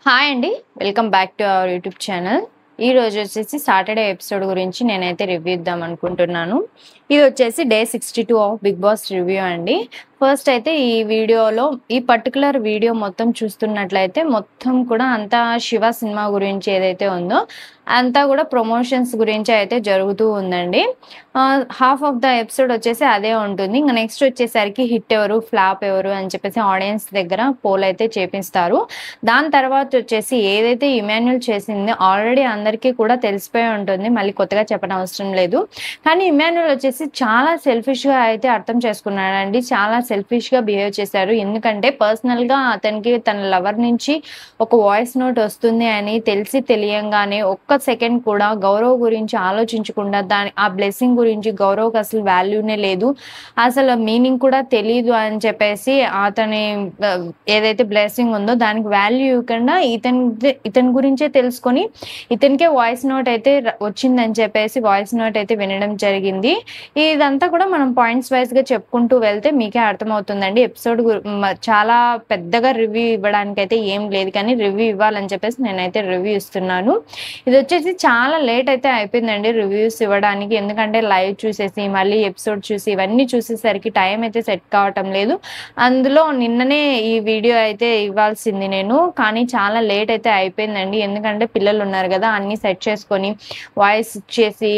Hi అండి. Welcome back to our YouTube channel. ఈ రోజు వచ్చేసి సాటర్డే ఎపిసోడ్ గురించి నేనైతే రివ్యూ ఇద్దాం అనుకుంటున్నాను. ఇది వచ్చేసి day 62 of Bigg Boss review అండి. ఫస్ట్ అయితే ఈ వీడియోలో ఈ పర్టికులర్ వీడియో మొత్తం చూస్తున్నట్లయితే మొత్తం కూడా అంతా శివ సినిమా గురించి ఏదైతే ఉందో అంతా కూడా ప్రమోషన్స్ గురించి అయితే జరుగుతూ ఉందండి. హాఫ్ ఆఫ్ ద ఎపిసోడ్ వచ్చేసి అదే ఉంటుంది. ఇంకా నెక్స్ట్ వచ్చేసరికి హిట్ ఎవరు ఫ్లాప్ ఎవరు అని చెప్పేసి ఆడియన్స్ దగ్గర పోల్ అయితే చేపిస్తారు. దాని తర్వాత వచ్చేసి ఏదైతే ఇమాన్యుల్ చేసిందో ఆల్రెడీ అందరికీ కూడా తెలిసిపోయి ఉంటుంది, మళ్ళీ కొత్తగా చెప్పడం అవసరం లేదు. కానీ ఇమాన్యుల్ వచ్చేసి చాలా సెల్ఫిష్గా అయితే అర్థం చేసుకున్నాడండి. చాలా సెల్ఫిష్గా బిహేవ్ చేశారు. ఎందుకంటే పర్సనల్గా అతనికి తన లవర్ నుంచి ఒక వాయిస్ నోట్ వస్తుంది అని తెలిసి తెలియంగానే ఒక్క సెకండ్ కూడా గౌరవ్ గురించి ఆలోచించకుండా ఆ బ్లెస్సింగ్ గురించి గౌరవ్కి అసలు వాల్యూనే లేదు, అసలు మీనింగ్ కూడా తెలీదు అని చెప్పేసి అతని ఏదైతే బ్లెస్సింగ్ ఉందో దానికి వాల్యూ ఇవ్వకుండా ఇతని గురించే తెలుసుకొని ఇతనికే వాయిస్ నోట్ అయితే వచ్చిందని చెప్పేసి వాయిస్ నోట్ అయితే వినడం జరిగింది. ఇదంతా కూడా మనం పాయింట్స్ వైజ్ గా చెప్పుకుంటూ వెళ్తే మీకే అర్థమవుతుందండి. ఎపిసోడ్ చాలా పెద్దగా రివ్యూ ఇవ్వడానికి అయితే ఏం లేదు, కానీ రివ్యూ ఇవ్వాలని చెప్పేసి నేనైతే రివ్యూ ఇస్తున్నాను. ఇది వచ్చేసి చాలా లేట్ అయితే అయిపోయిందండి రివ్యూస్ ఇవ్వడానికి. ఎందుకంటే లైవ్ చూసేసి మళ్ళీ ఎపిసోడ్ చూసి ఇవన్నీ చూసేసరికి టైం అయితే సెట్ కావటం లేదు. అందులో నిన్ననే ఈ వీడియో అయితే ఇవ్వాల్సింది నేను, కానీ చాలా లేట్ అయితే అయిపోయిందండి. ఎందుకంటే పిల్లలు ఉన్నారు కదా, అన్ని సెట్ చేసుకొని వాయిస్ ఇచ్చేసి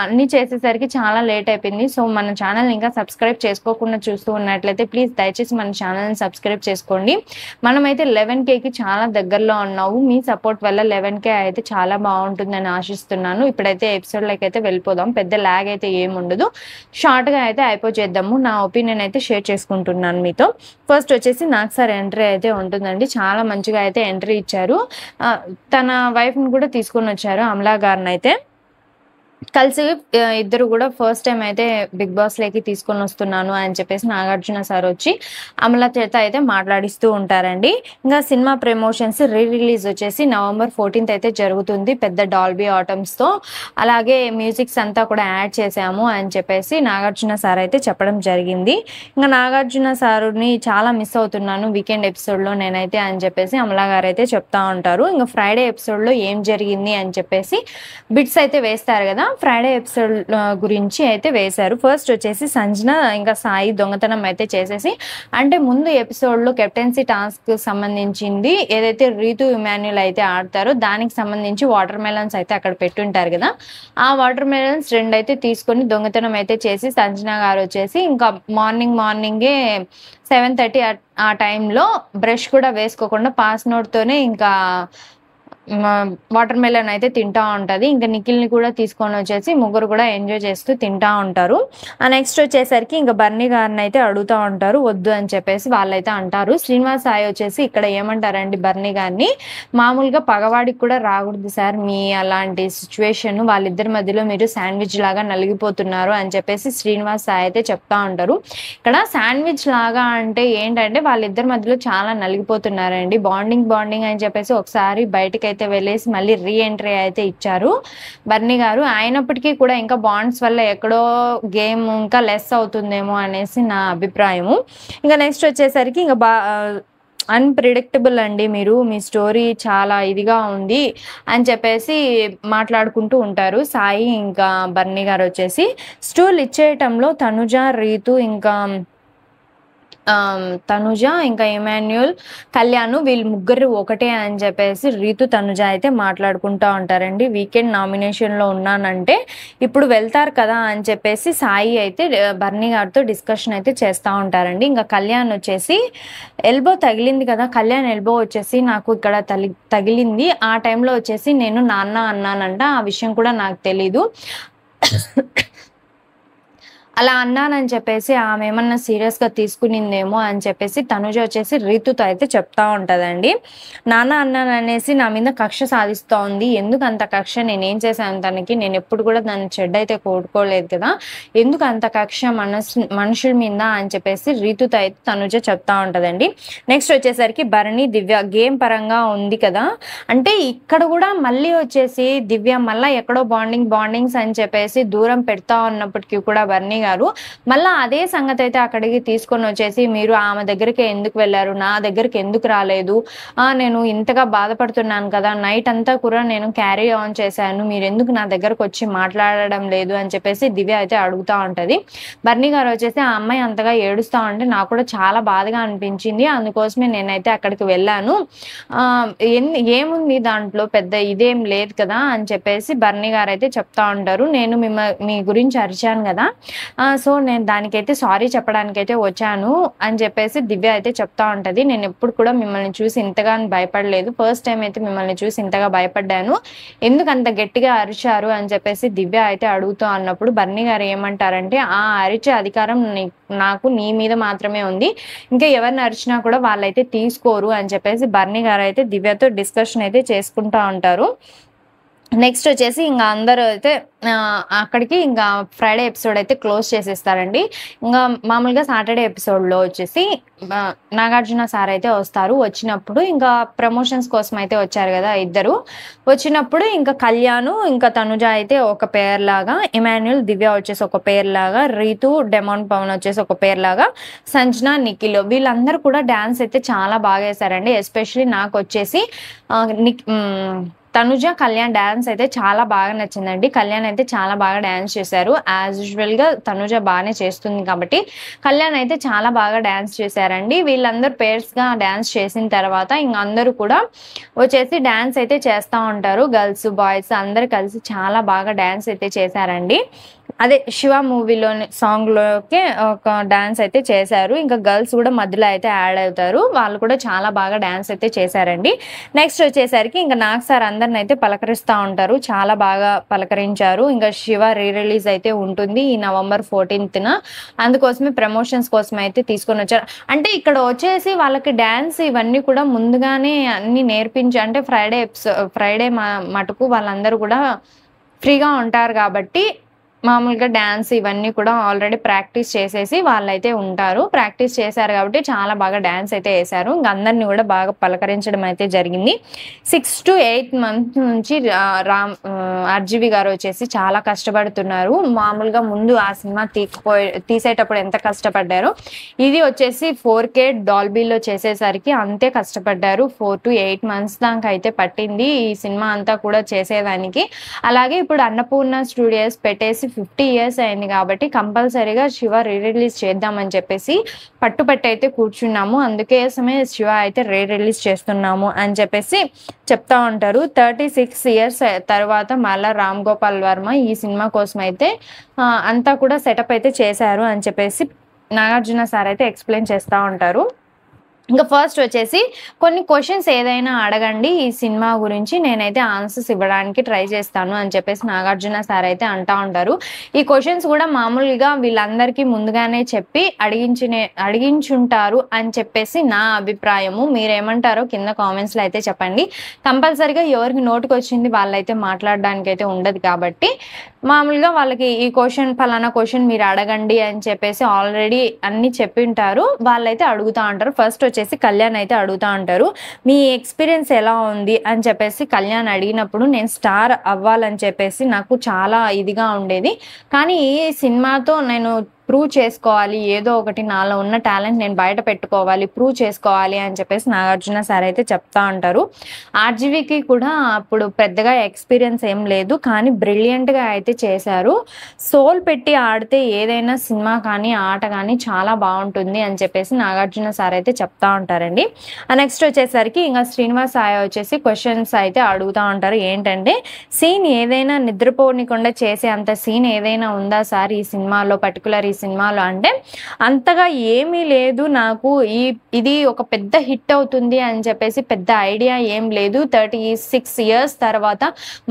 అన్ని చేసేసరికి చాలా లేట్ అయిపోయింది. సో మన ఛానల్ ఇంకా సబ్స్క్రైబ్ చేసుకోకుండా చూస్తూ ఉన్నట్లయితే ప్లీజ్ దయచేసి మన ఛానల్ని సబ్స్క్రైబ్ చేసుకోండి. మనమైతే 11Kకి చాలా దగ్గరలో ఉన్నాము. మీ సపోర్ట్ వల్ల 11K అయితే చాలా బాగుంటుందని ఆశిస్తున్నాను. ఇప్పుడైతే ఎపిసోడ్లోకి అయితే వెళ్ళిపోదాం. పెద్ద ల్యాగ్ అయితే ఏముండదు, షార్ట్గా అయితే అయిపోచేద్దాము. నా ఒపీనియన్ అయితే షేర్ చేసుకుంటున్నాను మీతో. ఫస్ట్ వచ్చేసి నాకు సార్ ఎంట్రీ అయితే ఉంటుందండి. చాలా మంచిగా అయితే ఎంట్రీ ఇచ్చారు. తన వైఫ్ని కూడా తీసుకొని వచ్చారు, అమలా గారిని అయితే కలిసి ఇద్దరు కూడా ఫస్ట్ టైం అయితే బిగ్ బాస్ లోకి తీసుకొని వస్తున్నాను అని చెప్పేసి నాగార్జున సార్ వచ్చి అమలా చేత అయితే మాట్లాడిస్తూ ఉంటారండి. ఇంకా సినిమా ప్రమోషన్స్ రిలీజ్ వచ్చేసి November 14th అయితే జరుగుతుంది, పెద్ద డాల్బీ ఆటమ్స్ తో. అలాగే మ్యూజిక్స్ అంతా కూడా యాడ్ చేసాము అని చెప్పేసి నాగార్జున సార్ అయితే చెప్పడం జరిగింది. ఇంకా నాగార్జున సారుని చాలా మిస్ అవుతున్నాను వీకెండ్ ఎపిసోడ్ లో నేనైతే అని చెప్పేసి అమలా గారు అయితే చెప్తా ఉంటారు. ఇంకా ఫ్రైడే ఎపిసోడ్ లో ఏం జరిగింది అని చెప్పేసి బిట్స్ అయితే వేస్తారు కదా, ఫ్రైడే ఎపిసోడ్ గురించి అయితే వేశారు. ఫస్ట్ వచ్చేసి సంజన ఇంకా సాయి దొంగతనం అయితే చేసేసి, అంటే ముందు ఎపిసోడ్ లో కెప్టెన్సీ టాస్క్ సంబంధించింది ఏదైతే రీతు ఇమాన్యుల్ అయితే ఆడతారో దానికి సంబంధించి వాటర్ మెలన్స్ అయితే అక్కడ పెట్టుంటారు కదా, ఆ వాటర్ మెలన్స్ 2 అయితే తీసుకొని దొంగతనం అయితే చేసి సంజన గారు వచ్చేసి ఇంకా మార్నింగే 7:30 ఆ టైంలో బ్రష్ కూడా వేసుకోకుండా పాస్ నోట్ తోనే ఇంకా వాటర్ మెలన్ అయితే తింటా ఉంటది. ఇంకా నిఖిల్ని కూడా తీసుకొని వచ్చేసి ముగ్గురు కూడా ఎంజాయ్ చేస్తూ తింటా ఉంటారు. నెక్స్ట్ వచ్చేసరికి ఇంకా బర్నీ గారిని అయితే అడుగుతూ ఉంటారు వద్దు అని చెప్పేసి, వాళ్ళైతే అంటారు. శ్రీనివాస్ సాయి వచ్చేసి ఇక్కడ ఏమంటారండి బర్నీ గారిని, మామూలుగా పగవాడికి కూడా రాకూడదు సార్ మీ అలాంటి సిచ్యువేషన్, వాళ్ళిద్దరి మధ్యలో మీరు శాండ్విచ్ లాగా నలిగిపోతున్నారు అని చెప్పేసి శ్రీనివాస్ సాయి అయితే చెప్తా ఉంటారు. ఇక్కడ శాండ్విచ్ లాగా అంటే ఏంటంటే వాళ్ళిద్దరి మధ్యలో చాలా నలిగిపోతున్నారండి, బాండింగ్ అని చెప్పేసి ఒకసారి బయటకి అయితే వెళ్ళేసి మళ్ళీ రీ ఎంట్రీ అయితే ఇచ్చారు బర్నీ గారు. అయినప్పటికీ కూడా ఇంకా బాండ్స్ వల్ల ఎక్కడో గేమ్ ఇంకా లెస్ అవుతుందేమో అనేసి నా అభిప్రాయము. ఇంకా నెక్స్ట్ వచ్చేసరికి ఇంకా అన్ప్రిడిక్టబుల్ అండి, మీ స్టోరీ చాలా ఇదిగా ఉంది అని చెప్పేసి మాట్లాడుకుంటూ ఉంటారు సాయి ఇంకా బర్నీ గారు వచ్చేసి. స్టూల్ ఇచ్చేయటంలో తనుజ ఇంకా ఇమాన్యుల్ కళ్యాణ్ వీళ్ళు ముగ్గురు ఒకటే అని చెప్పేసి రీతు తనుజ అయితే మాట్లాడుకుంటూ ఉంటారండి. వీకెండ్ నామినేషన్లో ఉన్నానంటే ఇప్పుడు వెళ్తారు కదా అని చెప్పేసి సాయి అయితే బర్నీ గారితో డిస్కషన్ అయితే చేస్తూ ఉంటారండి. ఇంకా కళ్యాణ్ వచ్చేసి ఎల్బో తగిలింది కదా, కళ్యాణ్ ఎల్బో వచ్చేసి నాకు ఇక్కడ తగిలింది, ఆ టైంలో వచ్చేసి నేను నాన్న అన్నానంట, ఆ విషయం కూడా నాకు తెలీదు, అలా అన్నానని చెప్పేసి ఆమె ఏమన్నా సీరియస్గా తీసుకునిందేమో అని చెప్పేసి తనుజ వచ్చేసి రీతుతో అయితే చెప్తా ఉంటుందండి. నాన్న అన్నాననేసి నా మీద కక్ష సాధిస్తూ ఉంది, ఎందుకు అంత కక్ష, నేనేం చేశాను తనకి, నేను ఎప్పుడు కూడా దాన్ని చెడ్డ అయితే కోరుకోలేదు కదా, ఎందుకు అంత కక్ష మనుషుల మీద అని చెప్పేసి రీతుతో అయితే తనుజ చెప్తా ఉంటుందండి. నెక్స్ట్ వచ్చేసరికి భరణి దివ్య గేమ్ పరంగా ఉంది కదా, అంటే ఇక్కడ కూడా మళ్ళీ వచ్చేసి దివ్య మళ్ళీ ఎక్కడో బాండింగ్స్ అని చెప్పేసి దూరం పెడతా ఉన్నప్పటికీ కూడా బర్నీ గారు. మళ్ళా అదే సంగతి అయితే అక్కడికి తీసుకొని వచ్చేసి, మీరు ఆమె దగ్గరికి ఎందుకు వెళ్లారు, నా దగ్గరికి ఎందుకు రాలేదు, నేను ఇంతగా బాధపడుతున్నాను కదా, నైట్ అంతా కూడా నేను క్యారీ ఆన్ చేశాను, మీరు ఎందుకు నా దగ్గరకు వచ్చి మాట్లాడడం లేదు అని చెప్పేసి దివ్య అయితే అడుగుతా ఉంటది. బర్నీ గారు వచ్చేసి ఆ అమ్మాయి అంతగా ఏడుస్తా ఉంటే నాకు కూడా చాలా బాధగా అనిపించింది, అందుకోసమే నేనైతే అక్కడికి వెళ్ళాను, ఏముంది దాంట్లో పెద్ద ఇదేం లేదు కదా అని చెప్పేసి బర్నీ గారు అయితే చెప్తా ఉంటారు. నేను మీ గురించి అరిచాను కదా, సో నేను దానికైతే సారీ చెప్పడానికైతే వచ్చాను అని చెప్పేసి దివ్య అయితే చెప్తా ఉంటది. నేను ఎప్పుడు కూడా మిమ్మల్ని చూసి ఇంతగా భయపడలేదు, ఫస్ట్ టైం అయితే మిమ్మల్ని చూసి ఇంతగా భయపడ్డాను, ఎందుకు అంత గట్టిగా అరిచారు అని చెప్పేసి దివ్య అయితే అడుగుతూ అన్నప్పుడు బర్నీ గారు ఏమంటారంటే, ఆ అరిచే అధికారం నాకు నీ మీద మాత్రమే ఉంది, ఇంకా ఎవరిని అరిచినా కూడా వాళ్ళైతే తీసుకోరు అని చెప్పేసి బర్నీ గారు అయితే దివ్యతో డిస్కషన్ అయితే చేసుకుంటా ఉంటారు. నెక్స్ట్ వచ్చేసి ఇంకా అందరూ అయితే అక్కడికి ఇంకా ఫ్రైడే ఎపిసోడ్ అయితే క్లోజ్ చేసేస్తారండి. ఇంకా మామూలుగా సాటర్డే ఎపిసోడ్లో వచ్చేసి నాగార్జున సార్ అయితే వస్తారు. వచ్చినప్పుడు ఇంకా ప్రమోషన్స్ కోసం అయితే వచ్చారు కదా ఇద్దరు, వచ్చినప్పుడు ఇంకా కళ్యాణ్ ఇంకా తనుజ అయితే ఒక పేర్ లాగా, ఇమాన్యుల్ దివ్య వచ్చేసి ఒక పేర్ లాగా, రీతు డెమాన్ పవన్ వచ్చేసి ఒక పేర్ లాగా, సంజన నిఖిల్ వీళ్ళందరూ కూడా డాన్స్ అయితే చాలా బాగా వేశారండి. ఎస్పెషలీ నాకు వచ్చేసి తనుజ కళ్యాణ్ డాన్స్ అయితే చాలా బాగా నచ్చిందండి. కళ్యాణ్ అయితే చాలా బాగా డాన్స్ చేశారు. యాజ్ యూజువల్ గా తనుజ బాగానే చేస్తుంది కాబట్టి కళ్యాణ్ అయితే చాలా బాగా డాన్స్ చేశారండి. వీళ్ళందరూ పేర్స్ గా డాన్స్ చేసిన తర్వాత ఇంకా అందరూ కూడా వచ్చేసి డాన్స్ అయితే చేస్తూ ఉంటారు. గర్ల్స్ బాయ్స్ అందరు కలిసి చాలా బాగా డాన్స్ అయితే చేశారండి. అదే శివ మూవీలోని సాంగ్ లోకి ఒక డాన్స్ అయితే చేశారు. ఇంకా గర్ల్స్ కూడా మధ్యలో అయితే యాడ్ అవుతారు, వాళ్ళు కూడా చాలా బాగా డాన్స్ అయితే చేశారండి. నెక్స్ట్ వచ్చేసరికి ఇంకా నాగ్ సార్ అందరిని అయితే పలకరిస్తూ ఉంటారు, చాలా బాగా పలకరించారు. ఇంకా శివ రిలీజ్ అయితే ఉంటుంది ఈ November 14th, అందుకోసమే ప్రమోషన్స్ కోసం అయితే తీసుకొని వచ్చారు. అంటే ఇక్కడ వచ్చేసి వాళ్ళకి డాన్స్ ఇవన్నీ కూడా ముందుగానే అన్ని నేర్పించి, అంటే ఫ్రైడే మటుకు వాళ్ళందరూ కూడా ఫ్రీగా ఉంటారు కాబట్టి మామూలుగా డాన్స్ ఇవన్నీ కూడా ఆల్రెడీ ప్రాక్టీస్ చేసేసి వాళ్ళైతే ఉంటారు. ప్రాక్టీస్ చేశారు కాబట్టి చాలా బాగా డాన్స్ అయితే వేశారు. ఇంకా అందరినీ కూడా బాగా పలకరించడం అయితే జరిగింది. 6 to 8 months నుంచి ఆర్జీవి గారు వచ్చేసి చాలా కష్టపడుతున్నారు. మామూలుగా ముందు ఆ సినిమా తీసేటప్పుడు ఎంత కష్టపడ్డారో ఇది వచ్చేసి 4K డాల్బీలో చేసేసరికి అంతే కష్టపడ్డారు. 4 to 8 months దాకా అయితే పట్టింది ఈ సినిమా అంతా కూడా చేసేదానికి. అలాగే ఇప్పుడు అన్నపూర్ణ స్టూడియోస్ పెట్టేసి 50 years అయింది కాబట్టి కంపల్సరీగా శివ రిలీజ్ చేద్దామని చెప్పేసి పట్టుపట్టి అయితే కూర్చున్నాము, అందుకోసమే శివ అయితే రిలీజ్ చేస్తున్నాము అని చెప్పేసి చెప్తా ఉంటారు. 36 years తర్వాత మళ్ళా రామ్ గోపాల్ వర్మ ఈ సినిమా కోసం అయితే అంతా కూడా సెటప్ అయితే చేశారు అని చెప్పేసి నాగార్జున సార్ అయితే ఎక్స్ప్లెయిన్ చేస్తూ ఉంటారు. ఇంకా ఫస్ట్ వచ్చేసి కొన్ని క్వశ్చన్స్ ఏదైనా అడగండి ఈ సినిమా గురించి, నేనైతే ఆన్సర్స్ ఇవ్వడానికి ట్రై చేస్తాను అని చెప్పేసి నాగార్జున సార్ అయితే అంటా ఉంటారు. ఈ క్వశ్చన్స్ కూడా మామూలుగా వీళ్ళందరికీ ముందుగానే చెప్పి అడిగించుంటారు అని చెప్పేసి నా అభిప్రాయము. మీరేమంటారో కింద కామెంట్స్లో అయితే చెప్పండి. కంపల్సరీగా ఎవరికి నోటికి వచ్చింది వాళ్ళైతే మాట్లాడడానికి అయితే ఉండదు కాబట్టి మామూలుగా వాళ్ళకి ఈ ఫలానా క్వశ్చన్ మీరు అడగండి అని చెప్పేసి ఆల్రెడీ అన్ని చెప్పి ఉంటారు, వాళ్ళైతే అడుగుతూ ఉంటారు. ఫస్ట్ వచ్చేసి కళ్యాణ్ అయితే అడుగుతూ ఉంటారు, మీ ఎక్స్పీరియన్స్ ఎలా ఉంది అని చెప్పేసి కళ్యాణ్ అడిగినప్పుడు నేను స్టార్ అవ్వాలని చెప్పేసి నాకు చాలా ఇదిగా ఉండేది, కానీ ఈ సినిమాతో నేను ప్రూవ్ చేసుకోవాలి, ఏదో ఒకటి నాలో ఉన్న టాలెంట్ నేను బయట పెట్టుకోవాలి, ప్రూవ్ చేసుకోవాలి అని చెప్పేసి నాగార్జున సార్ అయితే చెప్తా ఉంటారు. ఆర్జీవికి కూడా అప్పుడు పెద్దగా ఎక్స్పీరియన్స్ ఏం లేదు, కానీ బ్రిలియంట్గా అయితే చేశారు. సోల్ పెట్టి ఆడితే ఏదైనా సినిమా కానీ ఆట కానీ చాలా బాగుంటుంది అని చెప్పేసి నాగార్జున సార్ అయితే చెప్తా ఉంటారండి. నెక్స్ట్ వచ్చేసరికి ఇంకా శ్రీనివాస్ సాయి వచ్చేసి క్వశ్చన్స్ అయితే అడుగుతూ ఉంటారు. ఏంటంటే సీన్ ఏదైనా నిద్రపోనికుండా చేసే అంత సీన్ ఏదైనా ఉందా సార్ ఈ సినిమాలో, పర్టికులర్ ఈ సినిమాలో అంటే అంతగా ఏమీ లేదు, నాకు ఇది ఒక పెద్ద హిట్ అవుతుంది అని చెప్పేసి పెద్ద ఐడియా ఏం లేదు. 36 years తర్వాత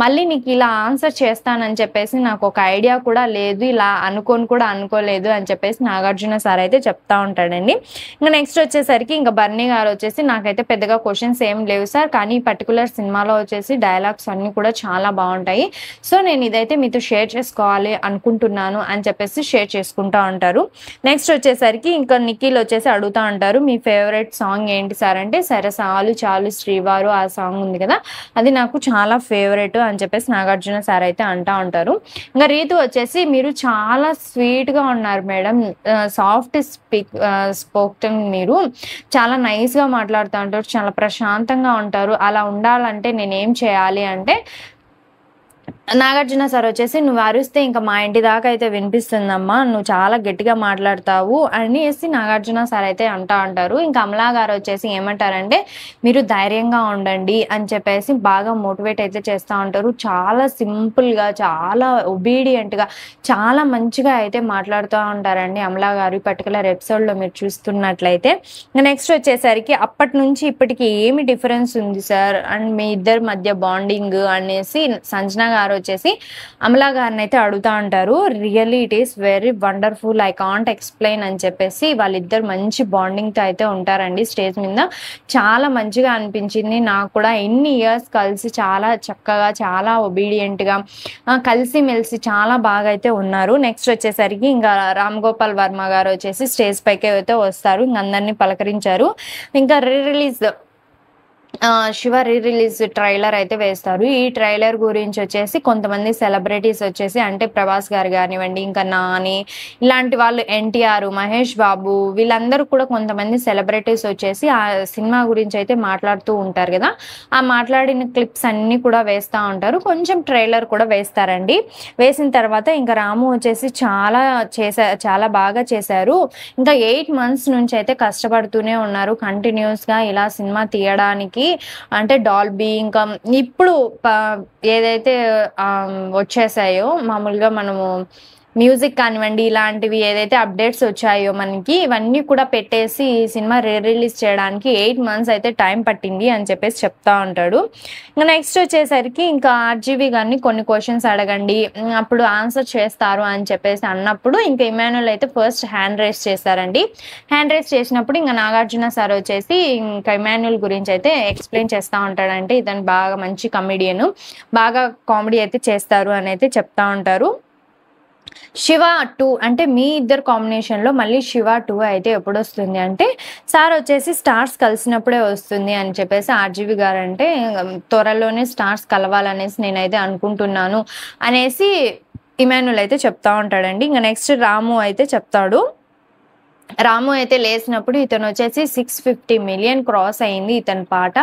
మళ్ళీ నీకు ఇలా ఆన్సర్ చేస్తానని చెప్పేసి నాకు ఒక ఐడియా కూడా లేదు, ఇలా అనుకోలేదు అని చెప్పేసి నాగార్జున సార్ అయితే చెప్తా ఉంటాడండి. ఇంకా నెక్స్ట్ వచ్చేసరికి ఇంకా బర్నీ గారు వచ్చేసి నాకైతే పెద్దగా క్వశ్చన్స్ ఏం లేవు సార్, కానీ ఈ పర్టికులర్ సినిమాలో వచ్చేసి డైలాగ్స్ అన్ని కూడా చాలా బాగుంటాయి, సో నేను ఇదైతే మీతో షేర్ చేసుకోవాలి అనుకుంటున్నాను అని చెప్పేసి షేర్ చేసుకుంటా అంటూ ఉంటారు. నెక్స్ట్ వచ్చేసరికి ఇంకా నిఖిల్ వచ్చేసి అడుగుతూ ఉంటారు, మీ ఫేవరెట్ సాంగ్ ఏంటి సార్ అంటే, సరసాలు చాలు శ్రీవారు ఆ సాంగ్ ఉంది కదా, అది నాకు చాలా ఫేవరెట్ అని చెప్పేసి నాగార్జున సార్ అయితే అంటూ ఉంటారు. ఇంకా రీతు వచ్చేసి, మీరు చాలా స్వీట్గా ఉన్నారు మేడం, సాఫ్ట్ స్పోకెన్, మీరు చాలా నైస్గా మాట్లాడుతూ ఉంటారు, చాలా ప్రశాంతంగా ఉంటారు, అలా ఉండాలంటే నేనేం చేయాలి అంటే, నాగార్జున సార్ వచ్చేసి, నువ్వు అరిస్తే ఇంకా మా ఇంటి దాకా అయితే వినిపిస్తుందమ్మా, నువ్వు చాలా గట్టిగా మాట్లాడతావు అనేసి నాగార్జున సార్ అయితే అంటూ ఉంటారు. ఇంకా అమలా గారు వచ్చేసి ఏమంటారంటే, మీరు ధైర్యంగా ఉండండి అని చెప్పేసి బాగా మోటివేట్ అయితే చేస్తూ ఉంటారు. చాలా సింపుల్గా, చాలా ఒబీడియంట్గా, చాలా మంచిగా అయితే మాట్లాడుతూ ఉంటారండి అమలా గారు పర్టికులర్ ఎపిసోడ్లో మీరు చూస్తున్నట్లయితే. నెక్స్ట్ వచ్చేసరికి, అప్పటి నుంచి ఇప్పటికి ఏమి డిఫరెన్స్ ఉంది సార్ అండ్ మీ ఇద్దరి మధ్య బాండింగ్ అనేసి సంజన గారు వచ్చేసి అమలా గారిని అయితే అడుగుతూ ఉంటారు. Really it is very wonderful, I can't explain అని చెప్పేసి వాళ్ళిద్దరు మంచి బాండింగ్తో అయితే ఉంటారండి స్టేజ్ మీద. చాలా మంచిగా అనిపించింది నాకు కూడా, ఎన్ని ఇయర్స్ కలిసి చాలా చక్కగా, చాలా ఒబీడియంట్గా కలిసి మెలిసి చాలా బాగా అయితే ఉన్నారు. నెక్స్ట్ వచ్చేసరికి ఇంకా రామ్ గోపాల్ వర్మ గారు వచ్చేసి స్టేజ్ పైకి అయితే వస్తారు, ఇంక అందరినీ పలకరించారు. ఇంకా రిలీజ్ శివ రిలీజ్ ట్రైలర్ అయితే వేస్తారు. ఈ ట్రైలర్ గురించి వచ్చేసి కొంతమంది సెలబ్రిటీస్ వచ్చేసి, అంటే ప్రభాస్ గారు కానివ్వండి, ఇంకా నాని, ఇలాంటి వాళ్ళు, ఎన్టీఆర్, మహేష్ బాబు, వీళ్ళందరూ కూడా కొంతమంది సెలబ్రిటీస్ వచ్చేసి ఆ సినిమా గురించి అయితే మాట్లాడుతూ ఉంటారు కదా, ఆ మాట్లాడిన క్లిప్స్ అన్నీ కూడా వేస్తూ ఉంటారు. కొంచెం ట్రైలర్ కూడా వేస్తారండి. వేసిన తర్వాత ఇంకా రాము వచ్చేసి చాలా బాగా చేశారు, ఇంకా 8 months నుంచి అయితే కష్టపడుతూనే ఉన్నారు కంటిన్యూస్గా ఇలా సినిమా తీయడానికి. అంటే డాల్బీ, ఇంకా ఇప్పుడు ఏదైతే వచ్చేసాయో మామూలుగా మనము మ్యూజిక్ కానివ్వండి, ఇలాంటివి ఏదైతే అప్డేట్స్ వచ్చాయో మనకి, ఇవన్నీ కూడా పెట్టేసి ఈ సినిమా రిలీజ్ చేయడానికి 8 months అయితే టైం పట్టింది అని చెప్పేసి చెప్తా ఉంటాడు. ఇంకా నెక్స్ట్ వచ్చేసరికి ఇంకా ఆర్జీవి గారిని కొన్ని క్వశ్చన్స్ అడగండి, అప్పుడు ఆన్సర్ చేస్తారు అని చెప్పేసి అన్నప్పుడు ఇంకా ఇమాన్యుల్ అయితే ఫస్ట్ హ్యాండ్ రైస్ చేశారండి. హ్యాండ్ రైస్ చేసినప్పుడు ఇంకా నాగార్జున సార్ వచ్చేసి ఇంకా ఇమాన్యుల్ గురించి అయితే ఎక్స్ప్లెయిన్ చేస్తూ ఉంటాడంటే, ఇతను బాగా మంచి కమెడియన్, బాగా కామెడీ అయితే చేస్తారు అని అయితే చెప్తా ఉంటారు. శివ 2 అంటే మీ ఇద్దరు కాంబినేషన్లో మళ్ళీ శివ 2 అయితే ఎప్పుడు వస్తుంది అంటే, సార్ వచ్చేసి స్టార్స్ కలిసినప్పుడే వస్తుంది అని చెప్పేసి ఆర్జీవి గారు అంటే, త్వరలోనే స్టార్స్ కలవాలనేసి నేనైతే అనుకుంటున్నాను అనేసి ఇమాన్యుల్ అయితే చెప్తా ఉంటాడండి. ఇంకా నెక్స్ట్ రాము అయితే చెప్తాడు. రాము అయితే లేసినప్పుడు ఇతను వచ్చేసి 650 million క్రాస్ అయింది, ఇతని పాట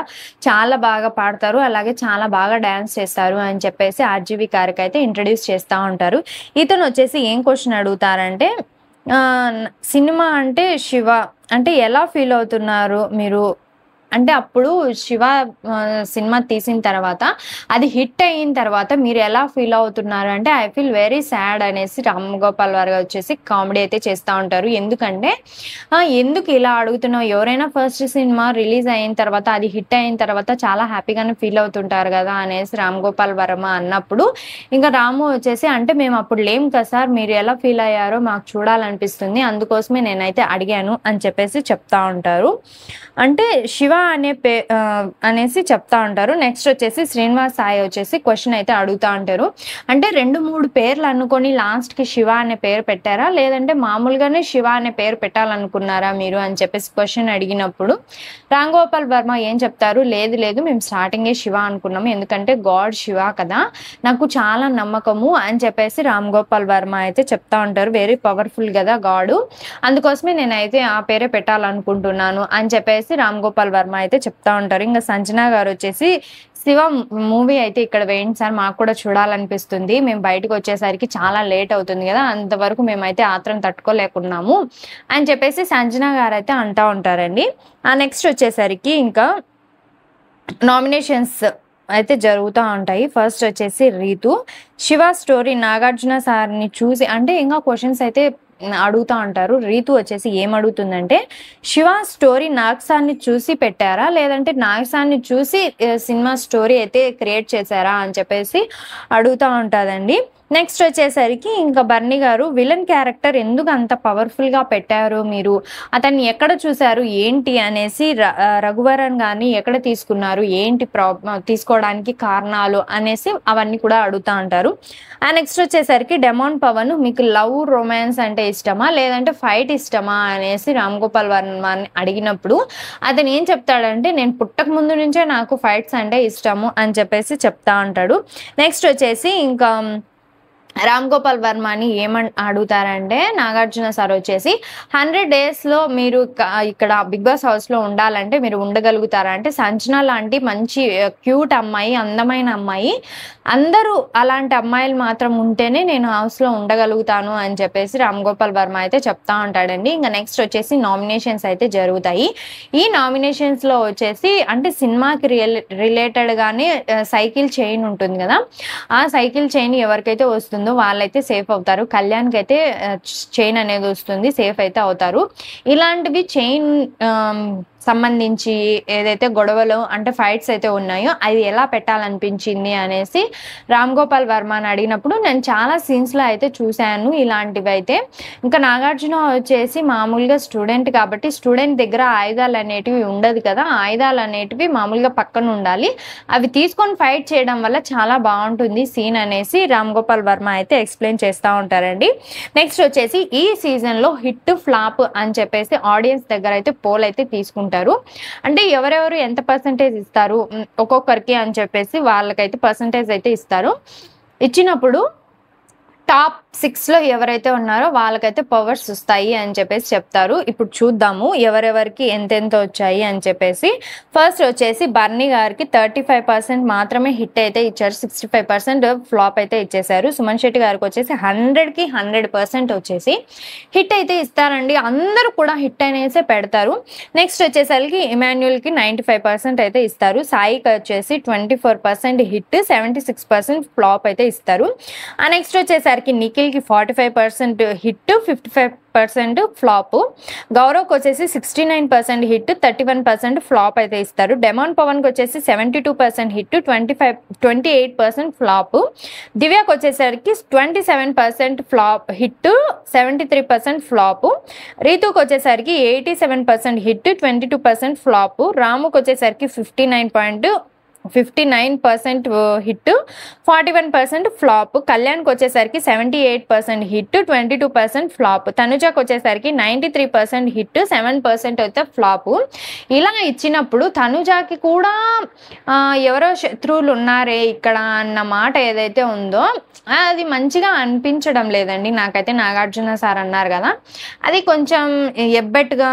చాలా బాగా పాడతారు, అలాగే చాలా బాగా డ్యాన్స్ చేస్తారు అని చెప్పేసి ఆర్జీవి గారికి అయితే ఇంట్రడ్యూస్ చేస్తూ ఉంటారు. ఇతను వచ్చేసి ఏం క్వశ్చన్ అడుగుతారంటే, సినిమా అంటే శివ అంటే ఎలా ఫీల్ అవుతున్నారు మీరు అంటే, అప్పుడు శివ సినిమా తీసిన తర్వాత అది హిట్ అయిన తర్వాత మీరు ఎలా ఫీల్ అవుతున్నారు అంటే, ఐ ఫీల్ వెరీ సాడ్ అనేసి రామ్ గోపాల్ వర్మ వచ్చేసి కామెడీ అయితే చేస్తూ ఉంటారు. ఎందుకంటే, ఎందుకు ఇలా అడుగుతున్నావు, ఎవరైనా ఫస్ట్ సినిమా రిలీజ్ అయిన తర్వాత అది హిట్ అయిన తర్వాత చాలా హ్యాపీగానే ఫీల్ అవుతుంటారు కదా అనేసి రామ్ గోపాల్ వర్మ అన్నప్పుడు, ఇంకా రాము వచ్చేసి, అంటే మేము అప్పుడు లేం కదా సార్, మీరు ఎలా ఫీల్ అయ్యారో మాకు చూడాలనిపిస్తుంది, అందుకోసమే నేనైతే అడిగాను అని చెప్పేసి చెప్తా ఉంటారు. అంటే శివ అనేసి చెప్తా ఉంటారు. నెక్స్ట్ వచ్చేసి శ్రీనివాస్ సాయి వచ్చేసి క్వశ్చన్ అయితే అడుగుతా ఉంటారు, అంటే 2-3 పేర్లు అనుకొని లాస్ట్కి శివ అనే పేరు పెట్టారా, లేదంటే మామూలుగానే శివ అనే పేరు పెట్టాలనుకున్నారా మీరు అని చెప్పేసి క్వశ్చన్ అడిగినప్పుడు రామ్ గోపాల్ వర్మ ఏం చెప్తారు, లేదు మేము స్టార్టింగే శివ అనుకున్నాము, ఎందుకంటే గాడ్ శివ కదా, నాకు చాలా నమ్మకము అని చెప్పేసి రామ్ గోపాల్ వర్మ అయితే చెప్తా ఉంటారు. వెరీ పవర్ఫుల్ కదా గాడు, అందుకోసమే నేనైతే ఆ పేరే పెట్టాలనుకుంటున్నాను అని చెప్పేసి రామ్ గోపాల్ వర్మ అయితే చెప్తా ఉంటారు. ఇంకా సంజన గారు వచ్చేసి, శివ మూవీ అయితే ఇక్కడ వేయండి సార్, మాకు కూడా చూడాలనిపిస్తుంది, మేము బయటకు వచ్చేసరికి చాలా లేట్ అవుతుంది కదా, అంతవరకు మేమైతే ఆత్రం తట్టుకోలేకున్నాము అని చెప్పేసి సంజన గారు అయితే అంటూ ఉంటారండి. నెక్స్ట్ వచ్చేసరికి ఇంకా నామినేషన్స్ అయితే జరుగుతూ ఉంటాయి. ఫస్ట్ వచ్చేసి రీతు, శివ స్టోరీ నాగార్జున సార్ని చూసి, అంటే ఇంకా క్వశ్చన్స్ అయితే అడుగుతా ఉంటారు. రీతు వచ్చేసి ఏం అడుగుతుందంటే, శివ స్టోరీ నాగ్ సార్ని చూసి పెట్టారా, లేదంటే నాగ్ సార్ని చూసి సినిమా స్టోరీ అయితే క్రియేట్ చేశారా అని చెప్పేసి అడుగుతూ ఉంటుందండి. నెక్స్ట్ వచ్చేసరికి ఇంకా బర్నీ గారు విలన్ క్యారెక్టర్ ఎందుకు అంత పవర్ఫుల్గా పెట్టారు, మీరు అతన్ని ఎక్కడ చూశారు ఏంటి అనేసి రఘువరన్ గారిని ఎక్కడ తీసుకున్నారు, ఏంటి తీసుకోవడానికి కారణాలు అనేసి అవన్నీ కూడా అడుగుతా ఉంటారు. నెక్స్ట్ వచ్చేసరికి డెమాన్ పవన్ మీకు లవ్ రొమాన్స్ అంటే ఇష్టమా లేదంటే ఫైట్ ఇష్టమా అనేసి రామ్ గోపాల్ వర్మని అడిగినప్పుడు అతను ఏం చెప్తాడంటే నేను పుట్టక ముందు నుంచే నాకు ఫైట్స్ అంటే ఇష్టము అని చెప్పేసి చెప్తా ఉంటాడు. నెక్స్ట్ వచ్చేసి ఇంకా రామ్ గోపాల్ వర్మని ఏమని అడుగుతారంటే నాగార్జున సార్ వచ్చేసి 100 daysలో మీరు ఇక్కడ బిగ్ బాస్ హౌస్లో ఉండాలంటే మీరు ఉండగలుగుతారా అంటే సంచన లాంటి మంచి క్యూట్ అమ్మాయి, అందమైన అమ్మాయి, అందరూ అలాంటి అమ్మాయిలు మాత్రం ఉంటేనే నేను హౌస్లో ఉండగలుగుతాను అని చెప్పేసి రామ్ గోపాల్ వర్మ అయితే చెప్తా ఉంటాడండి. ఇంకా నెక్స్ట్ వచ్చేసి నామినేషన్స్ అయితే జరుగుతాయి. ఈ నామినేషన్స్లో వచ్చేసి అంటే సినిమాకి రిలేటెడ్గానే సైకిల్ చైన్ ఉంటుంది కదా, ఆ సైకిల్ చైన్ ఎవరికైతే వస్తుందో వాళ్ళైతే సేఫ్ అవుతారు. కళ్యాణ్కి అయితే చైన్ అనేది వస్తుంది, సేఫ్ అయితే అవుతారు. ఇలాంటివి చైన్ సంబంధించి ఏదైతే గొడవలు అంటే ఫైట్స్ అయితే ఉన్నాయో అది ఎలా పెట్టాలనిపించింది అనేసి రామ్ గోపాల్ వర్మని అడిగినప్పుడు నేను చాలా సీన్స్లో అయితే చూశాను ఇలాంటివి అయితే. ఇంకా నాగార్జున వచ్చేసి మామూలుగా స్టూడెంట్ కాబట్టి స్టూడెంట్ దగ్గర ఆయుధాలు అనేటివి ఉండదు కదా, ఆయుధాలు అనేటివి మామూలుగా పక్కన ఉండాలి, అవి తీసుకొని ఫైట్ చేయడం వల్ల చాలా బాగుంటుంది సీన్ అనేసి రామ్ గోపాల్ వర్మ అయితే ఎక్స్ప్లెయిన్ చేస్తూ ఉంటారండి. నెక్స్ట్ వచ్చేసి ఈ సీజన్లో హిట్ ఫ్లాప్ అని చెప్పేసి ఆడియన్స్ దగ్గర అయితే పోల్ అయితే తీసుకుంటారు. అంటే ఎవరెవరు ఎంత పర్సంటేజ్ ఇస్తారు ఒక్కొక్కరికి అని చెప్పేసి వాళ్ళకైతే పర్సంటేజ్ అయితే ఇస్తారు. ఇచ్చినప్పుడు టాప్ 6లో ఎవరైతే ఉన్నారో వాళ్ళకైతే పవర్స్ వస్తాయి అని చెప్పేసి చెప్తారు. ఇప్పుడు చూద్దాము ఎవరెవరికి ఎంతెంత వచ్చాయి అని చెప్పేసి. ఫస్ట్ వచ్చేసి బర్నీ గారికి 35% మాత్రమే హిట్ అయితే ఇచ్చారు, 65% ఫ్లాప్ అయితే ఇచ్చేసారు. సుమన్ శెట్టి గారికి వచ్చేసి 100కి 100% వచ్చేసి హిట్ అయితే ఇస్తారండి, అందరూ కూడా హిట్ అనేసి పెడతారు. నెక్స్ట్ వచ్చేసరికి ఇమాన్యుయల్కి 95% అయితే ఇస్తారు. సాయికి వచ్చేసి 24% హిట్, 76% ఫ్లాప్ అయితే ఇస్తారు. నెక్స్ట్ వచ్చేసరికి నిఖిల్కి 45% హిట్, 55% ఫ్లాప్. గౌరవ్కి వచ్చేసి 69% హిట్, 31% ఫ్లాప్ అయితే ఇస్తారు. డెమాన్ పవన్కి వచ్చేసి 72% హిట్, 28% ఫ్లాప్. దివ్యాకి వచ్చేసరికి 27% ఫ్లాప్ హిట్, 73% ఫ్లాప్. రీతుకి వచ్చేసరికి 87% హిట్, 22% ఫ్లాప్. రాముకి వచ్చేసరికి 59% హిట్, 41% ఫ్లాప్. కళ్యాణ్కి వచ్చేసరికి 78% హిట్, 22% ఫ్లాప్. తనుజాకి వచ్చేసరికి 93% హిట్, 7% అయితే ఫ్లాప్. ఇలా ఇచ్చినప్పుడు తనుజాకి కూడా ఎవరో శత్రువులు ఉన్నారే ఇక్కడ అన్న మాట ఏదైతే ఉందో అది మంచిగా అనిపించడం లేదండి నాకైతే. నాగార్జున సార్ అన్నారు కదా, అది కొంచెం ఎబ్బెట్టుగా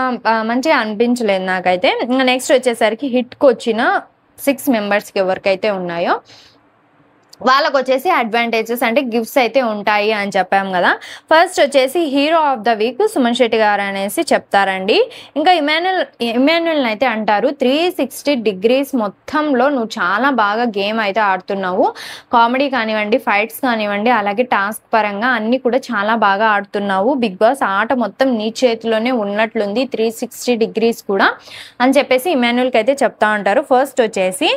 మంచిగా అనిపించలేదు నాకైతే. నెక్స్ట్ వచ్చేసరికి హిట్కి వచ్చిన 6 మెంబర్స్కి ఎవరికైతే ఉన్నాయో వాళ్ళకు వచ్చేసి అడ్వాంటేజెస్ అంటే గిఫ్ట్స్ అయితే ఉంటాయి అని చెప్పాం కదా. ఫస్ట్ వచ్చేసి hero of the week Suman Shetty గారు అనేసి చెప్తారండి. ఇంకా ఇమాన్యుయల్ అయితే అంటారు 360 degrees మొత్తంలో నువ్వు చాలా బాగా గేమ్ అయితే ఆడుతున్నావు, కామెడీ కానివ్వండి, ఫైట్స్ కానివ్వండి, అలాగే టాస్క్ పరంగా అన్ని కూడా చాలా బాగా ఆడుతున్నావు, బిగ్ బాస్ ఆట మొత్తం నీ చేతిలోనే ఉన్నట్లుంది 360 degrees కూడా అని చెప్పేసి ఇమాన్యుయల్కి అయితే చెప్తా ఉంటారు. ఫస్ట్ వచ్చేసి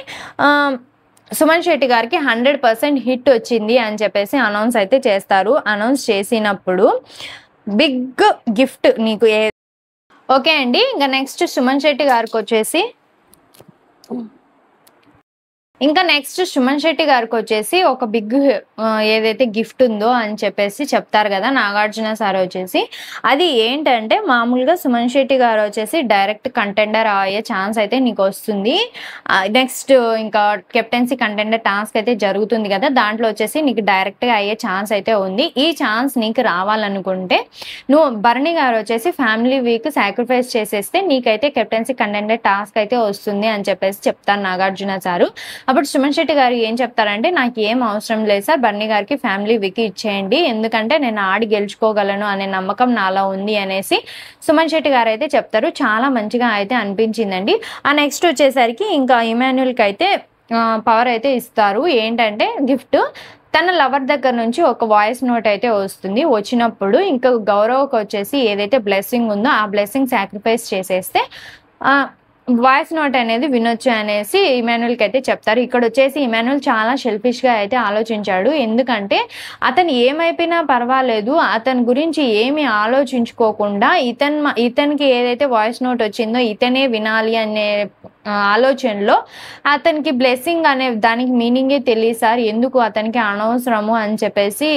సుమన్ శెట్టి గారికి 100% హిట్ వచ్చింది అని చెప్పేసి అనౌన్స్ అయితే చేస్తారు. అనౌన్స్ చేసినప్పుడు బిగ్ గిఫ్ట్ నీకు ఓకే అండి. ఇంకా నెక్స్ట్ సుమన్ శెట్టి గారికి వచ్చేసి సుమన్ శెట్టి గారికి వచ్చేసి ఒక బిగ్ ఏదైతే గిఫ్ట్ ఉందో అని చెప్పేసి చెప్తారు కదా నాగార్జున సార్ వచ్చేసి. అది ఏంటంటే మామూలుగా సుమన్ శెట్టి గారు వచ్చేసి డైరెక్ట్ కంటెండర్ అయ్యే ఛాన్స్ అయితే నీకు వస్తుంది. నెక్స్ట్ ఇంకా కెప్టెన్సీ కంటెండర్ టాస్క్ అయితే జరుగుతుంది కదా, దాంట్లో వచ్చేసి నీకు డైరెక్ట్గా అయ్యే ఛాన్స్ అయితే ఉంది. ఈ ఛాన్స్ నీకు రావాలనుకుంటే నువ్వు బర్నీ గారు వచ్చేసి ఫ్యామిలీ వీక్ సాక్రిఫైస్ చేసేస్తే నీకైతే కెప్టెన్సీ కంటెండర్ టాస్క్ అయితే వస్తుంది అని చెప్పేసి చెప్తారు నాగార్జున సారు. అప్పుడు సుమన్ శెట్టి గారు ఏం చెప్తారంటే నాకు ఏం అవసరం లేదు సార్, బర్నీ గారికి ఫ్యామిలీ వీక్ ఇచ్చేయండి, ఎందుకంటే నేను ఆడి గెలుచుకోగలను అనే నమ్మకం నాలో ఉంది అనేసి సుమన్ శెట్టి గారు అయితే చెప్తారు. చాలా మంచిగా అయితే అనిపించిందండి. నెక్స్ట్ వచ్చేసరికి ఇంకా ఇమాన్యుయల్కి అయితే పవర్ అయితే ఇస్తారు. ఏంటంటే గిఫ్ట్ తన లవర్ దగ్గర నుంచి ఒక వాయిస్ నోట్ అయితే వస్తుంది. వచ్చినప్పుడు ఇంకా గౌరవ్కి వచ్చేసి ఏదైతే బ్లెస్సింగ్ ఉందో ఆ బ్లెస్సింగ్ సాక్రిఫైస్ చేసేస్తే వాయిస్ నోట్ అనేది వినొచ్చు అనేసి ఇమాన్యుయల్కి అయితే చెప్తారు. ఇక్కడ వచ్చేసి ఇమాన్యుయల్ చాలా సెల్ఫిష్గా అయితే ఆలోచించాడు. ఎందుకంటే అతను ఏమైపోయినా పర్వాలేదు, అతని గురించి ఏమి ఆలోచించుకోకుండా ఇతనికి ఏదైతే వాయిస్ నోట్ వచ్చిందో ఇతనే వినాలి అనే ఆలోచనలో అతనికి బ్లెస్సింగ్ అనే దానికి మీనింగే తెలియదు సార్, ఎందుకు అతనికి అనవసరము అని చెప్పేసి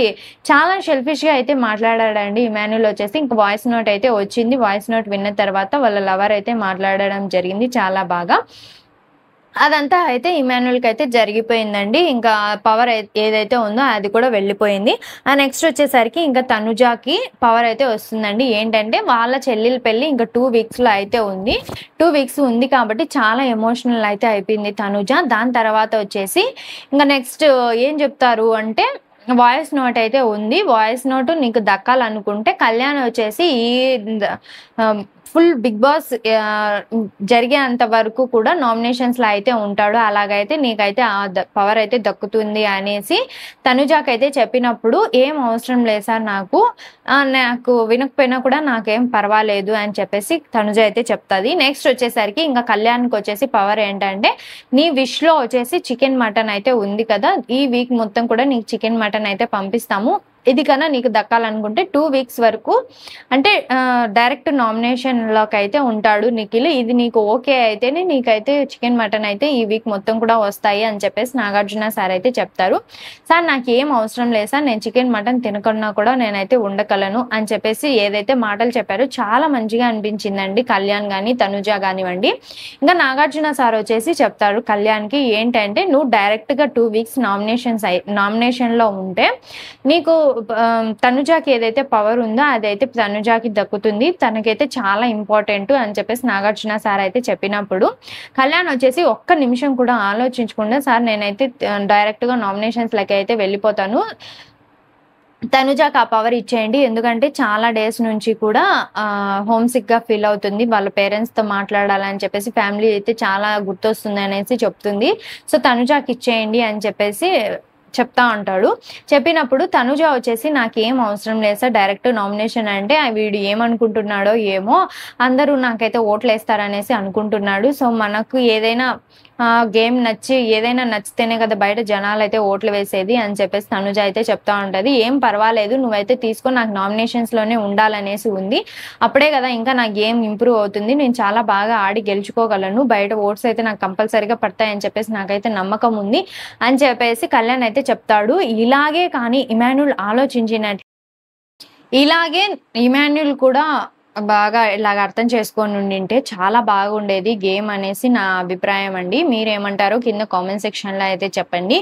చాలా సెల్ఫిష్గా అయితే మాట్లాడాడండి ఇమాన్యుయల్ వచ్చేసి. ఇంక వాయిస్ నోట్ అయితే వచ్చింది. వాయిస్ నోట్ విన్న తర్వాత వాళ్ళ లవర్ అయితే మాట్లాడడం జరిగింది చాలా బాగా. అదంతా అయితే ఇమాన్యుయల్కి అయితే జరిగిపోయిందండి. ఇంకా పవర్ ఏదైతే ఉందో అది కూడా వెళ్ళిపోయింది. నెక్స్ట్ వచ్చేసరికి ఇంకా తనుజాకి పవర్ అయితే వస్తుందండి. ఏంటంటే వాళ్ళ చెల్లెల పెళ్ళి ఇంకా 2 వీక్స్లో అయితే ఉంది. 2 వీక్స్ ఉంది కాబట్టి చాలా ఎమోషనల్ అయితే అయిపోయింది తనుజ. దాని తర్వాత వచ్చేసి ఇంకా నెక్స్ట్ ఏం చెప్తారు అంటే వాయిస్ నోట్ అయితే ఉంది. వాయిస్ నోట్ నీకు దక్కాలనుకుంటే కళ్యాణ్ వచ్చేసి ఈ ఫుల్ బిగ్ బాస్ జరిగేంత వరకు కూడా నామినేషన్స్లో అయితే ఉంటాడు, అలాగైతే నీకైతే ఆ పవర్ అయితే దక్కుతుంది అనేసి తనుజాకైతే చెప్పినప్పుడు ఏం అవసరం లేదు సార్, నాకు వినకపోయినా కూడా నాకేం పర్వాలేదు అని చెప్పేసి తనుజ అయితే చెప్తుంది. నెక్స్ట్ వచ్చేసరికి ఇంకా కళ్యాణ్కి వచ్చేసి పవర్ ఏంటంటే నీ విష్లో వచ్చేసి చికెన్ మటన్ అయితే ఉంది కదా, ఈ వీక్ మొత్తం కూడా నీకు చికెన్ మటన్ అయితే పంపిస్తాము, ఇది కన్నా నీకు దక్కాలనుకుంటే 2 వీక్స్ వరకు అంటే డైరెక్ట్ నామినేషన్లోకి అయితే ఉంటాడు నిఖిల్, ఇది నీకు ఓకే అయితేనే నీకైతే చికెన్ మటన్ అయితే ఈ వీక్ మొత్తం కూడా వస్తాయి అని చెప్పేసి నాగార్జున సార్ అయితే చెప్తారు. సార్ నాకు ఏం అవసరం లేదు సార్, నేను చికెన్ మటన్ తినకున్నా కూడా నేనైతే ఉండగలను అని చెప్పేసి ఏదైతే మాటలు చెప్పారో చాలా మంచిగా అనిపించిందండి కళ్యాణ్ కానీ తనుజ కానివ్వండి. ఇంకా నాగార్జున సార్ వచ్చేసి చెప్తారు కళ్యాణ్కి ఏంటంటే నువ్వు డైరెక్ట్గా 2 వీక్స్ నామినేషన్లో ఉంటే నీకు తనుజాకి ఏదైతే పవర్ ఉందో అదైతే తనుజాకి దక్కుతుంది, తనకైతే చాలా ఇంపార్టెంట్ అని చెప్పేసి నాగార్జున సార్ అయితే చెప్పినప్పుడు కళ్యాణ్ వచ్చేసి ఒక్క నిమిషం కూడా ఆలోచించకుండా సార్ నేనైతే డైరెక్ట్గా నామినేషన్స్లకి అయితే వెళ్ళిపోతాను, తనుజాకి ఆ పవర్ ఇచ్చేయండి, ఎందుకంటే చాలా డేస్ నుంచి కూడా హోమ్ సిక్గా ఫీల్ అవుతుంది, వాళ్ళ పేరెంట్స్తో మాట్లాడాలని చెప్పేసి ఫ్యామిలీ అయితే చాలా గుర్తొస్తుంది అనేసి చెప్తుంది, సో తనుజాకి ఇచ్చేయండి అని చెప్పేసి చెప్తా ఉంటాడు. చెప్పినప్పుడు తనుజ వచ్చేసి నాకేం అవసరం లేదు సార్, డైరెక్ట్ నామినేషన్ అంటే వీడు ఏమనుకుంటున్నాడో ఏమో, అందరూ నాకైతే ఓట్లు వేస్తారనేసి అనుకుంటున్నాడు, సో మనకు ఏదైనా గేమ్ ఏదైనా నచ్చితేనే కదా బయట జనాలు అయితే ఓట్లు వేసేది అని చెప్పేసి తనుజ అయితే చెప్తా ఉంటుంది. ఏం పర్వాలేదు నువ్వైతే తీసుకొని నాకు నామినేషన్స్లోనే ఉండాలనేసి ఉంది, అప్పుడే కదా ఇంకా నా గేమ్ ఇంప్రూవ్ అవుతుంది, నేను చాలా బాగా ఆడి గెలుచుకోగలను, బయట ఓట్స్ అయితే నాకు కంపల్సరీగా పడతాయని చెప్పేసి నాకైతే నమ్మకం ఉంది అని చెప్పేసి కళ్యాణ్ అయితే చెప్తాడు. ఇలాగే కానీ ఇమాన్యుల్ కూడా బాగా ఇలాగ అర్థం చేసుకొని ఉండింటే చాలా బాగుండేది గేమ్ అనేసి నా అభిప్రాయం అండి. మీరేమంటారో కింద కామెంట్ సెక్షన్లో అయితే చెప్పండి.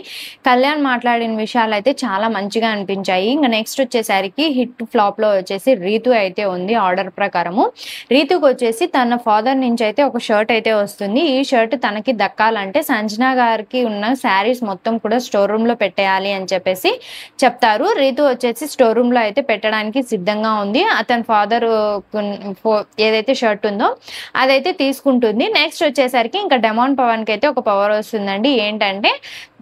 కళ్యాణ్ మాట్లాడిన విషయాలు అయితే చాలా మంచిగా అనిపించాయి. ఇంకా నెక్స్ట్ వచ్చేసరికి హిట్ ఫ్లాప్లో వచ్చేసి రీతు అయితే ఉంది. ఆర్డర్ ప్రకారము రీతుకు వచ్చేసి తన ఫాదర్ నుంచి అయితే ఒక షర్ట్ అయితే వస్తుంది. ఈ షర్ట్ తనకి దక్కాలంటే సంజనా గారికి ఉన్న శారీస్ మొత్తం కూడా స్టోర్ రూమ్లో పెట్టేయాలి అని చెప్పేసి చెప్తారు. రీతు వచ్చేసి స్టోర్ రూమ్లో అయితే పెట్టడానికి సిద్ధంగా ఉంది. అతని ఫాదర్ ఏదైతే షర్ట్ ఉందో అదైతే తీసుకుంటుంది. నెక్స్ట్ వచ్చేసరికి ఇంకా డెమాన్ పవన్కి అయితే ఒక పవర్ వస్తుందండి. ఏంటంటే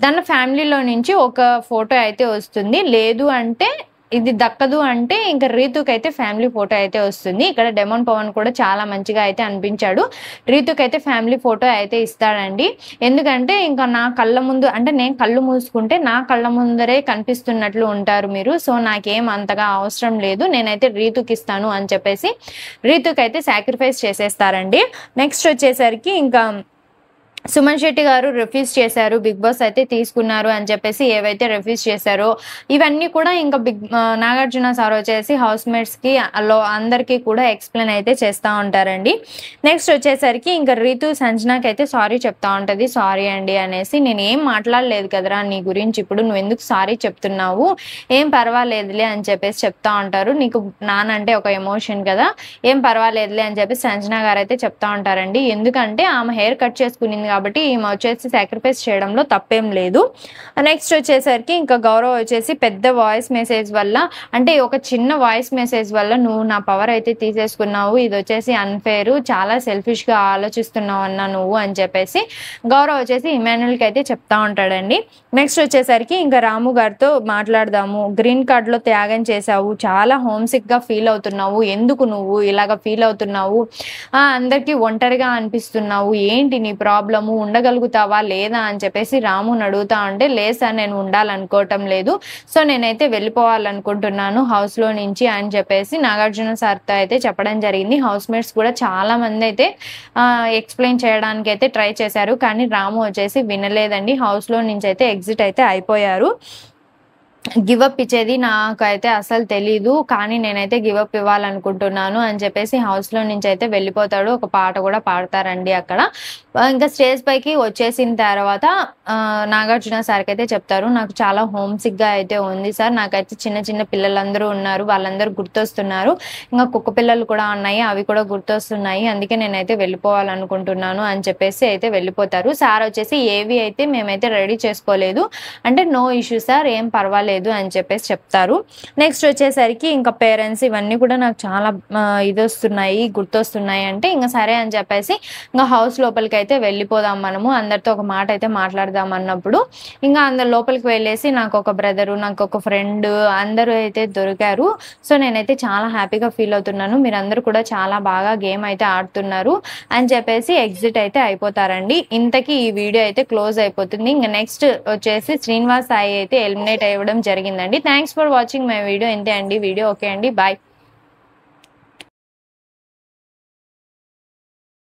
తన ఫ్యామిలీలో నుంచి ఒక ఫోటో అయితే వస్తుంది, లేదు అంటే ఇది దక్కదు అంటే ఇంకా రీతుకి అయితే ఫ్యామిలీ ఫోటో అయితే వస్తుంది. ఇక్కడ డెమాన్ పవన్ కూడా చాలా మంచిగా అయితే అనిపించాడు, రీతుకి అయితే ఫ్యామిలీ ఫోటో అయితే ఇస్తాడండి. ఎందుకంటే ఇంకా నా కళ్ళ ముందు అంటే నేను కళ్ళు మూసుకుంటే నా కళ్ళ ముందరే కనిపిస్తున్నట్లు ఉంటారు మీరు, సో నాకేం అంతగా అవసరం లేదు, నేనైతే రీతుకి ఇస్తాను అని చెప్పేసి రీతుకి అయితే సాక్రిఫైస్ చేసేస్తారండి. నెక్స్ట్ వచ్చేసరికి ఇంకా సుమన్ శెట్టి గారు రిఫ్యూజ్ చేశారు, బిగ్ బాస్ అయితే తీసుకున్నారు అని చెప్పేసి ఏవైతే రిఫ్యూజ్ చేశారో ఇవన్నీ కూడా ఇంకా నాగార్జున సార్ వచ్చేసి హౌస్ మేట్స్కి అందరికీ కూడా ఎక్స్ప్లెయిన్ అయితే చేస్తూ ఉంటారండి. నెక్స్ట్ వచ్చేసరికి ఇంకా రీతు సంజనాకి అయితే సారీ చెప్తా ఉంటుంది, సారీ అండి అనేసి, నేను ఏం మాట్లాడలేదు కదరా నీ గురించి, ఇప్పుడు నువ్వు ఎందుకు సారీ చెప్తున్నావు, ఏం పర్వాలేదులే అని చెప్పేసి చెప్తా ఉంటారు, నీకు నానంటే ఒక ఎమోషన్ కదా, ఏం పర్వాలేదులే అని చెప్పేసి సంజనా గారు అయితే చెప్తా ఉంటారండి. ఎందుకంటే ఆమె హెయిర్ కట్ చేసుకునింది కాబట్టి ఈమె వచ్చేసి సాక్రిఫైస్ చేయడంలో తప్పేం లేదు. నెక్స్ట్ వచ్చేసరికి ఇంకా గౌరవ్ వచ్చేసి పెద్ద వాయిస్ మెసేజ్ వల్ల, అంటే ఒక చిన్న వాయిస్ మెసేజ్ వల్ల నువ్వు నా పవర్ అయితే తీసేసుకున్నావు, ఇది వచ్చేసి అన్ఫేర్, చాలా సెల్ఫిష్ గా ఆలోచిస్తున్నావు అన్నా నువ్వు అని చెప్పేసి గౌరవ్ వచ్చేసి ఇమాన్యుయల్కి అయితే చెప్తా ఉంటాడండి. నెక్స్ట్ వచ్చేసరికి ఇంకా రాము గారితో మాట్లాడదాము. గ్రీన్ కార్డ్ లో త్యాగం చేసావు, చాలా హోమ్ సిక్ గా ఫీల్ అవుతున్నావు, ఎందుకు నువ్వు ఇలాగ ఫీల్ అవుతున్నావు, అందరికి ఒంటరిగా అనిపిస్తున్నావు, ఏంటి నీ ప్రాబ్లము, ఉండగలుగుతావా లేదా అని చెప్పేసి రాముని అడుగుతా ఉంటే, లేదు సార్ నేను ఉండాలనుకోవటం లేదు, సో నేనైతే వెళ్ళిపోవాలనుకుంటున్నాను హౌస్ లో నుంచి అని చెప్పేసి నాగార్జున సార్తో అయితే చెప్పడం జరిగింది. హౌస్ మేట్స్ కూడా చాలా మంది అయితే ఎక్స్ప్లెయిన్ చేయడానికి అయితే ట్రై చేశారు, కానీ రాము వచ్చేసి వినలేదండి. హౌస్ లో నుంచి అయితే ఎగ్జిట్ అయితే అయిపోయారు. గివప్ ఇచ్చేది నాకైతే అసలు తెలీదు, కానీ నేనైతే గివప్ ఇవ్వాలనుకుంటున్నాను అని చెప్పేసి హౌస్ లో నుంచి అయితే వెళ్ళిపోతాడు. ఒక పాట కూడా పాడతారండి అక్కడ. ఇంకా స్టేజ్ పైకి వచ్చేసిన తర్వాత నాగార్జున సార్కి అయితే చెప్తారు, నాకు చాలా హోమ్ సిక్ గా అయితే ఉంది సార్, నాకైతే చిన్న చిన్న పిల్లలందరూ ఉన్నారు, వాళ్ళందరూ గుర్తొస్తున్నారు, ఇంకా కుక్క పిల్లలు కూడా ఉన్నాయి, అవి కూడా గుర్తొస్తున్నాయి, అందుకే నేనైతే వెళ్ళిపోవాలనుకుంటున్నాను అని చెప్పేసి అయితే వెళ్ళిపోతారు. సార్ వచ్చేసి ఏవి అయితే మేమైతే రెడీ చేసుకోలేదు అంటే, నో ఇష్యూ సార్, ఏం పర్వాలేదు అని చెప్పేసి చెప్తారు. నెక్స్ట్ వచ్చేసరికి ఇంకా పేరెంట్స్ ఇవన్నీ కూడా నాకు చాలా గుర్తొస్తున్నాయి అంటే, ఇంకా సరే అని చెప్పేసి ఇంకా హౌస్ లోపలికి అయితే వెళ్ళిపోదాం మనము, అందరితో ఒక మాట అయితే మాట్లాడదాం అన్నప్పుడు ఇంకా అందరు లోపలికి వెళ్ళేసి నాకు ఒక బ్రదరు, నాకు ఒక ఫ్రెండ్ అందరూ అయితే దొరికారు, సో నేనైతే చాలా హ్యాపీగా ఫీల్ అవుతున్నాను, మీరందరూ కూడా చాలా బాగా గేమ్ అయితే ఆడుతున్నారు అని చెప్పేసి ఎగ్జిట్ అయితే అయిపోతారండి. ఇంతకీ ఈ వీడియో అయితే క్లోజ్ అయిపోతుంది. ఇంకా నెక్స్ట్ వచ్చేసి శ్రీనివాస్ సాయి అయితే ఎలిమినేట్ అవ్వడం జరిగిందండి. Thanks for watching my video. ఇంతే అండి వీడియో. ఓకే అండి, బాయ్.